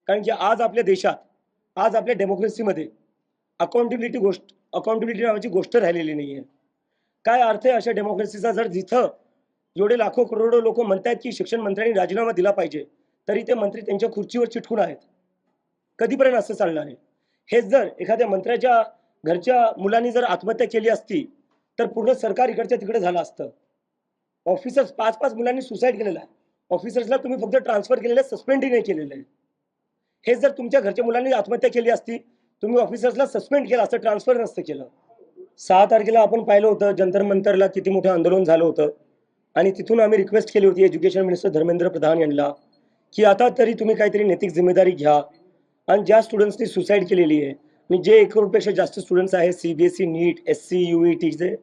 कारण की आज आपल्या देशात, आज आपल्या डेमोक्रेसीमध्ये अकाउंटेबिलिटी नावाची गोष्ट राहिलेली नाहीये. काय अर्थ आहे अशा डेमोक्रेसीचा जर जिथं एवढे लाखो करोडो लोक म्हणतायत की शिक्षण मंत्र्यांनी राजीनामा दिला पाहिजे, तरी ते मंत्री त्यांच्या खुर्चीवर चिटकून आहेत. कधीपर्यंत असं चालणार आहे? हेच जर एखाद्या मंत्र्याच्या घरच्या मुलांनी जर आत्महत्या केली असती, तर पूर्ण सरकार इकडच्या तिकडे झालं असतं. ऑफिसर्स 5-5 मुलांनी सुसाईड केलेलं आहे. ऑफिसर्सला तुम्ही फक्त ट्रान्सफर केलेलं आहे, सस्पेंडही नाही केलेलं आहे. हेच जर तुमच्या घरच्या मुलांनी आत्महत्या केली असती, तुम्ही ऑफिसर्सला सस्पेंड केलं असतं, ट्रान्सफर नसतं केलं. 6 तारखेला आपण पाहिलं होतं जंतर मंतरला किती मोठं आंदोलन झालं होतं आणि तिथून आम्ही रिक्वेस्ट केली होती एज्युकेशन मिनिस्टर धर्मेंद्र प्रधान यांना, की आता तरी तुम्ही काहीतरी नैतिक जिम्मेदारी घ्या आणि ज्या स्टुडंट्सनी सुसाईड केलेली आहे, म्हणजे जे 1 करोडपेक्षा जास्त स्टुडंट्स आहेत CBSE, नीट, SC, UETचे,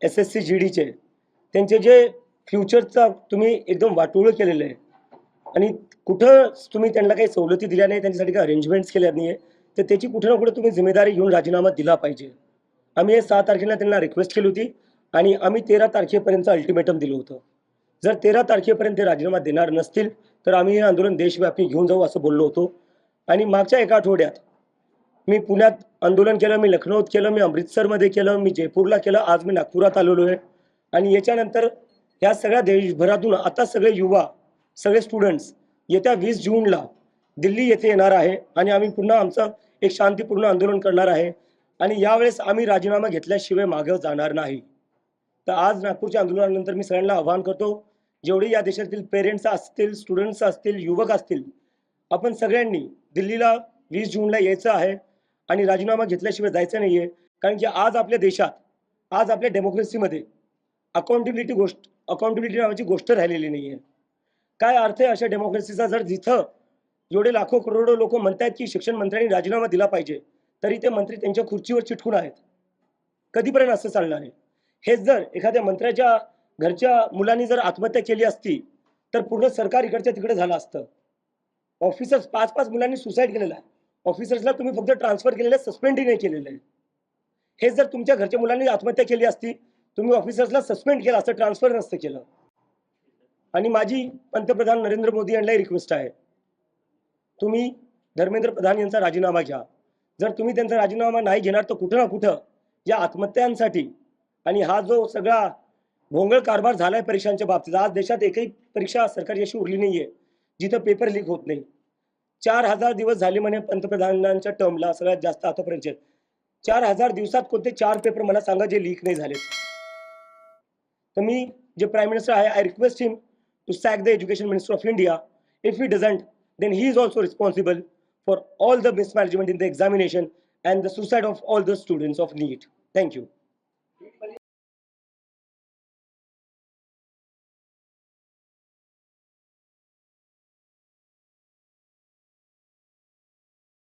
SSC, GDचे, त्यांचे जे फ्युचरचा तुम्ही एकदम वाटोळं केलेलं आहे आणि कुठं तुम्ही त्यांना काही सवलती दिल्या नाही, त्यांच्यासाठी काही अरेंजमेंट्स केल्या नाही, तर त्याची कुठे ना कुठे तुम्ही जिम्मेदारी घेऊन राजीनामा दिला पाहिजे. आम्ही हे 6 तारखेला त्यांना रिक्वेस्ट केली होती आणि आम्ही 13 तारखेपर्यंत अल्टिमेटम दिलं होतं. जर 13 तारखेपर्यंत ते राजीनामा देणार नसतील, तर आम्ही हे आंदोलन देशव्यापी घेऊन जाऊ असं बोललो होतो. आणि मागच्या 1 आठवड्यात मी पुण्यात आंदोलन केलं, मी लखनौत केलं, मी अमृतसरमध्ये केलं, मी जयपूरला केलं, आज मी नागपुरात आलेलो आहे. आणि याच्यानंतर या सगळ्या देशभरातून आता सगळे युवा, सगळे स्टुडंट्स येत्या 20 जूनला दिल्ली येथे येणार आहे आणि आम्ही पुन्हा आमचं एक शांतीपूर्ण आंदोलन करणार आहे आणि यावेळेस आम्ही राजीनामा घेतल्याशिवाय मागे जाणार नाही. तर आज नागपूरच्या आंदोलनानंतर मी सगळ्यांना आवाहन करतो, जेवढे या देशातील पेरेंट्स असतील, स्टुडंट्स असतील, युवक असतील, आपण सगळ्यांनी दिल्लीला 20 जूनला यायचं आहे आणि राजीनामा घेतल्याशिवाय जायचं नाहीये. कारण की आज आपल्या देशात, आज आपल्या डेमोक्रेसीमध्ये अकाउंटेबिलिटी नावाची गोष्ट राहिलेली नाहीये. काय अर्थ आहे अशा डेमोक्रेसीचा जर जिथं एवढे लाखो करोडो लोक म्हणतायत की शिक्षण मंत्र्यांनी राजीनामा दिला पाहिजे, तरी ते मंत्री त्यांच्या खुर्चीवर चिटकून आहेत. कधीपर्यंत असं चालणार आहे? हेच जर एखाद्या मंत्र्याच्या घरच्या मुलांनी जर आत्महत्या केली असती, तर पूर्ण सरकार इकडच्या तिकडे झालं असतं. ऑफिसर्स 5-5 मुलांनी सुसाईड केलेलं आहे. ऑफिसर्सला तुम्ही फक्त ट्रान्सफर केलेलं आहे, सस्पेंडही नाही केलेलं आहे. हेच जर तुमच्या घरच्या मुलांनी आत्महत्या केली असती, तुम्ही ऑफिसर्सला सस्पेंड केलं असतं, ट्रान्सफर नसतं केलं. आणि माझी पंतप्रधान नरेंद्र मोदी यांनाही रिक्वेस्ट आहे, तुम्ही धर्मेंद्र प्रधान यांचा राजीनामा घ्या. जर तुम्ही त्यांचा राजीनामा नाही घेणार, तर कुठं ना कुठं या आत्महत्यांसाठी आणि हा जो सगळा भोंगळ कारभार झालाय परीक्षांच्या बाबतीत, आज देशात एकही परीक्षा सरकारी अशी उरली नाहीये जिथं पेपर लीक होत नाही. 4000 दिवस झाले म्हणे पंतप्रधानांच्या टर्मला, सगळ्यात जास्त आतापर्यंत. 4000 दिवसात कोणते 4 पेपर मला सांगा जे लीक नाही झाले. तर मी जे प्राईम मिनिस्टर आहे, I request him to sack the education minister of India. If he doesn't, then he is also responsible for all the mismanagement in the examination and the suicide of all the students of NEET. Thank you.